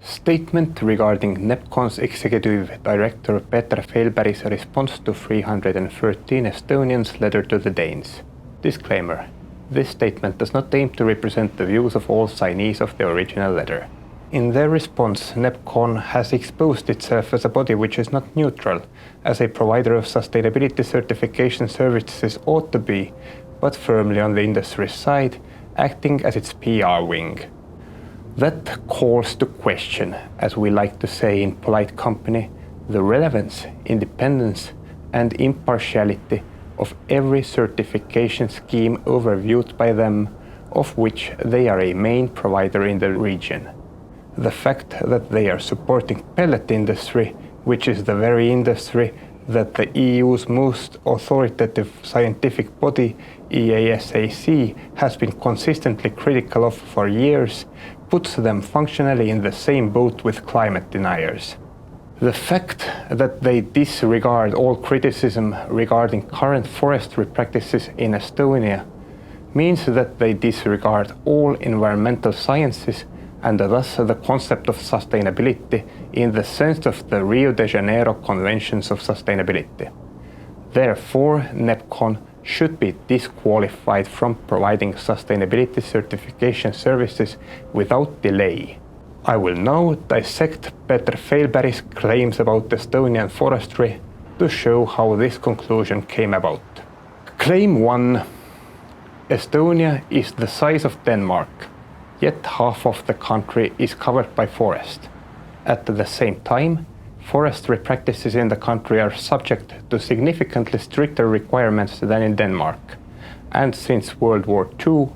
Statement regarding Nepcon'S Executive Director Peter Feilberg's response to 313 Estonians' letter to the Danes. Disclaimer. This statement does not aim to represent the views of all signees of the original letter. In their response, Nepcon has exposed itself as a body which is not neutral, as a provider of sustainability certification services ought to be, but firmly on the industry's side, acting as its PR wing. That calls to question, as we like to say in polite company, the relevance, independence, and impartiality of every certification scheme overviewed by them, of which they are a main provider in the region. The fact that they are supporting pellet industry, which is the very industry that the EU's most authoritative scientific body, EASAC, has been consistently critical of for years, puts them functionally in the same boat with climate deniers. The fact that they disregard all criticism regarding current forestry practices in Estonia means that they disregard all environmental sciences and thus the concept of sustainability in the sense of the Rio de Janeiro Conventions of Sustainability. Therefore, Nepcon should be disqualified from providing sustainability certification services without delay. I will now dissect Peter Feilberg's claims about Estonian forestry to show how this conclusion came about. Claim 1. Estonia is the size of Denmark, yet half of the country is covered by forest. At the same time, forestry practices in the country are subject to significantly stricter requirements than in Denmark, and since World War II,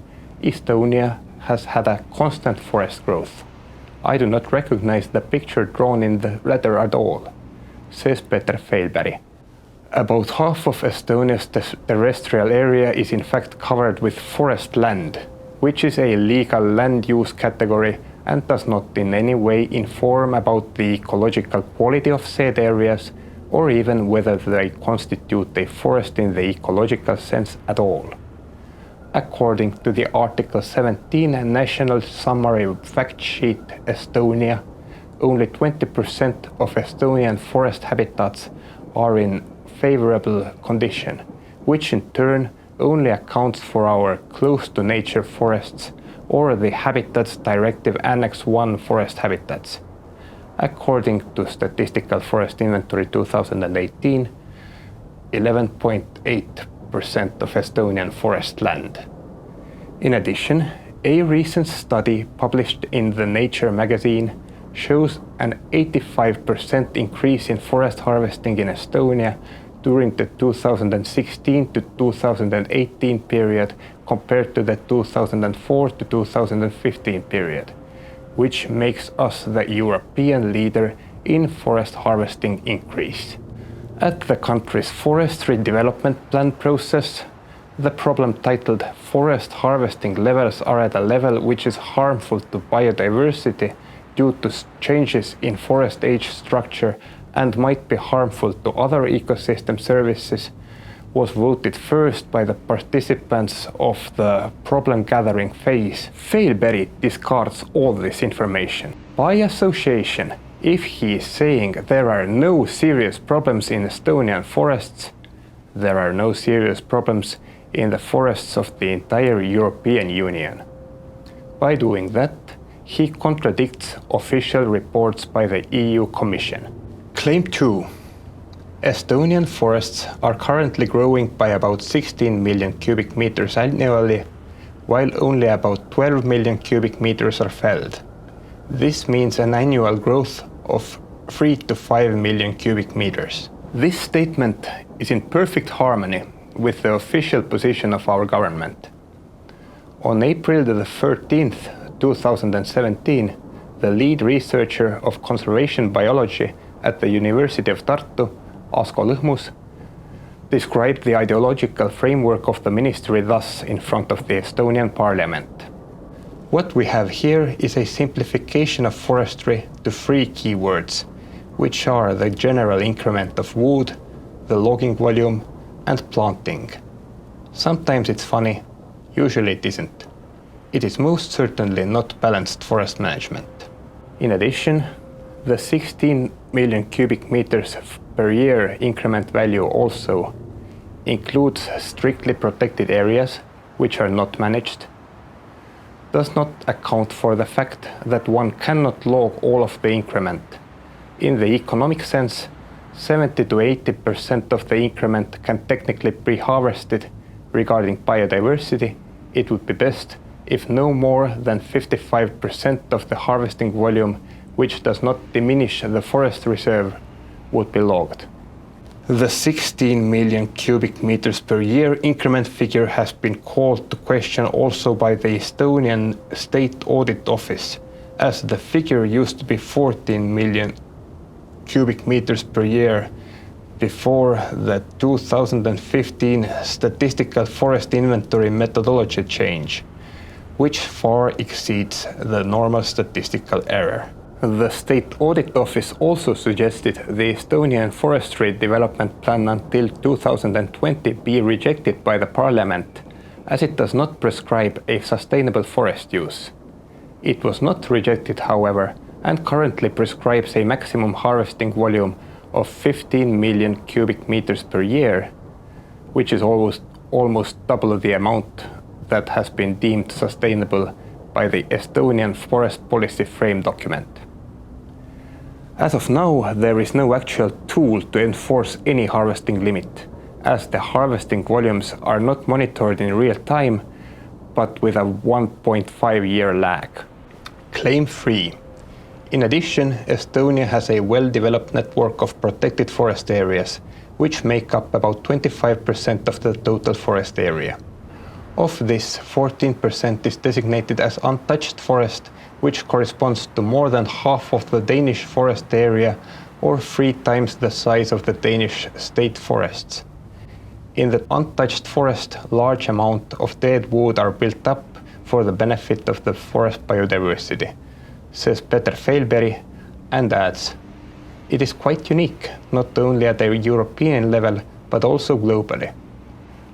Estonia has had a constant forest growth. I do not recognize the picture drawn in the letter at all, says Peter Feilberg. About half of Estonia's terrestrial area is in fact covered with forest land, which is a legal land use category and does not in any way inform about the ecological quality of said areas or even whether they constitute a forest in the ecological sense at all. According to the Article 17 National Summary Fact Sheet Estonia, only 20% of Estonian forest habitats are in favorable condition, which in turn only accounts for our close-to-nature forests or the Habitats Directive Annex 1 forest habitats. According to Statistical Forest Inventory 2018, 11.8% of Estonian forest land. In addition, a recent study published in the Nature magazine shows an 85% increase in forest harvesting in Estonia during the 2016 to 2018 period compared to the 2004 to 2015 period, which makes us the European leader in forest harvesting increase. At the country's forestry development plan process, the problem titled "Forest harvesting levels are at a level which is harmful to biodiversity due to changes in forest age structure and might be harmful to other ecosystem services," was voted first by the participants of the problem gathering phase. Feilberg discards all this information. By association, if he is saying there are no serious problems in Estonian forests, there are no serious problems in the forests of the entire European Union. By doing that, he contradicts official reports by the EU Commission. Claim 2. Estonian forests are currently growing by about 16 million cubic meters annually, while only about 12 million cubic meters are felled. This means an annual growth of 3 to 5 million cubic meters. This statement is in perfect harmony with the official position of our government. On April the 13th, 2017, the lead researcher of conservation biology at the University of Tartu, Asko Lõhmus, described the ideological framework of the ministry thus in front of the Estonian parliament. What we have here is a simplification of forestry to 3 keywords, which are the general increment of wood, the logging volume, and planting. Sometimes it's funny, usually it isn't. It is most certainly not balanced forest management. In addition, the 16 million cubic meters per year increment value also includes strictly protected areas which are not managed, does not account for the fact that one cannot log all of the increment. In the economic sense, 70 to 80% of the increment can technically be harvested. Regarding biodiversity, it would be best if no more than 55% of the harvesting volume, which does not diminish the forest reserve, would be logged. The 16 million cubic meters per year increment figure has been called to question also by the Estonian State Audit Office, as the figure used to be 14 million cubic meters per year before the 2015 statistical forest inventory methodology change, which far exceeds the normal statistical error. The State Audit Office also suggested the Estonian Forestry Development Plan until 2020 be rejected by the Parliament, as it does not prescribe a sustainable forest use. It was not rejected, however, and currently prescribes a maximum harvesting volume of 15 million cubic meters per year, which is almost double the amount that has been deemed sustainable by the Estonian Forest Policy Frame document. As of now, there is no actual tool to enforce any harvesting limit, as the harvesting volumes are not monitored in real time, but with a 1.5-year lag. Claim 3. In addition, Estonia has a well-developed network of protected forest areas, which make up about 25% of the total forest area. Of this, 14% is designated as untouched forest, which corresponds to more than half of the Danish forest area, or 3 times the size of the Danish state forests. In the untouched forest, large amount of dead wood are built up for the benefit of the forest biodiversity, says Peter Feilberg, and adds, "It is quite unique, not only at a European level, but also globally."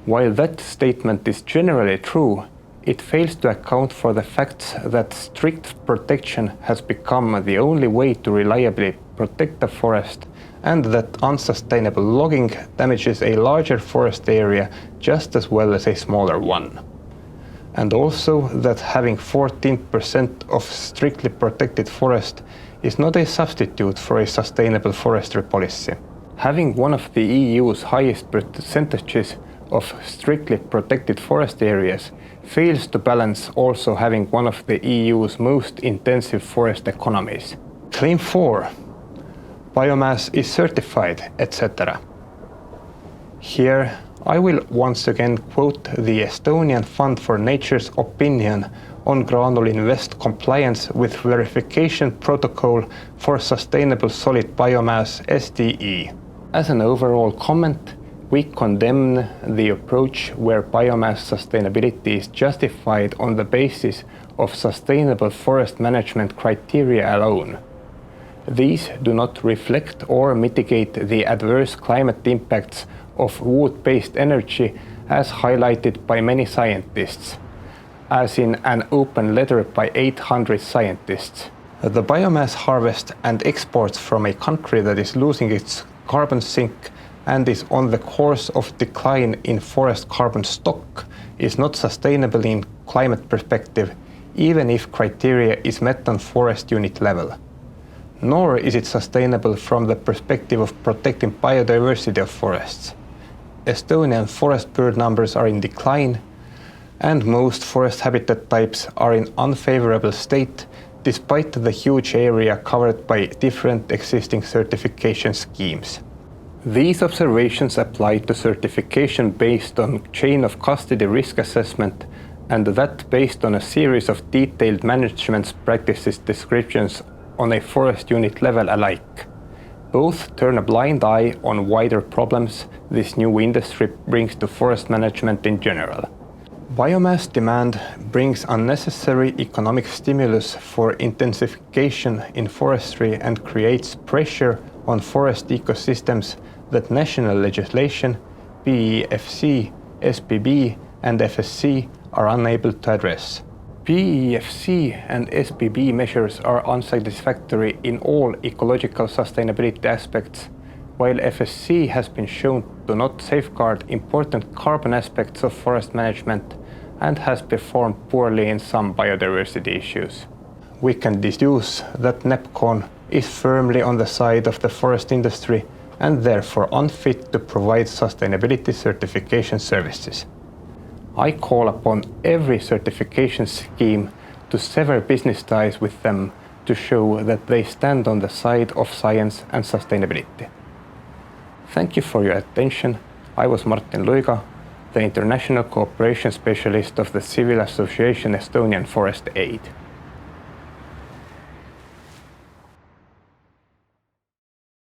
While that statement is generally true, it fails to account for the facts that strict protection has become the only way to reliably protect the forest, and that unsustainable logging damages a larger forest area just as well as a smaller one. And also that having 14% of strictly protected forest is not a substitute for a sustainable forestry policy. Having one of the EU's highest percentages of strictly protected forest areas fails to balance also having one of the EU's most intensive forest economies. Claim 4. Biomass is certified, etc. Here I will once again quote the Estonian Fund for Nature's opinion on Graanul Invest compliance with verification protocol for sustainable solid biomass SDE. As an overall comment, we condemn the approach where biomass sustainability is justified on the basis of sustainable forest management criteria alone. These do not reflect or mitigate the adverse climate impacts of wood-based energy as highlighted by many scientists, as in an open letter by 800 scientists. The biomass harvest and exports from a country that is losing its carbon sink and is on the course of decline in forest carbon stock is not sustainable in climate perspective, even if criteria is met on forest unit level. Nor is it sustainable from the perspective of protecting biodiversity of forests. Estonian forest bird numbers are in decline, and most forest habitat types are in unfavorable state despite the huge area covered by different existing certification schemes. These observations apply to certification based on chain of custody risk assessment, and that based on a series of detailed management practices descriptions on a forest unit level alike. Both turn a blind eye on wider problems this new industry brings to forest management in general. Biomass demand brings unnecessary economic stimulus for intensification in forestry and creates pressure on forest ecosystems that national legislation, PEFC, SPB and FSC are unable to address. PEFC and SPB measures are unsatisfactory in all ecological sustainability aspects, while FSC has been shown to not safeguard important carbon aspects of forest management and has performed poorly in some biodiversity issues. We can deduce that Nepcon is firmly on the side of the forest industry and therefore unfit to provide sustainability certification services. I call upon every certification scheme to sever business ties with them to show that they stand on the side of science and sustainability. Thank you for your attention. I was Martin Luiga, the International Cooperation Specialist of the Civil Association Estonian Forest Aid.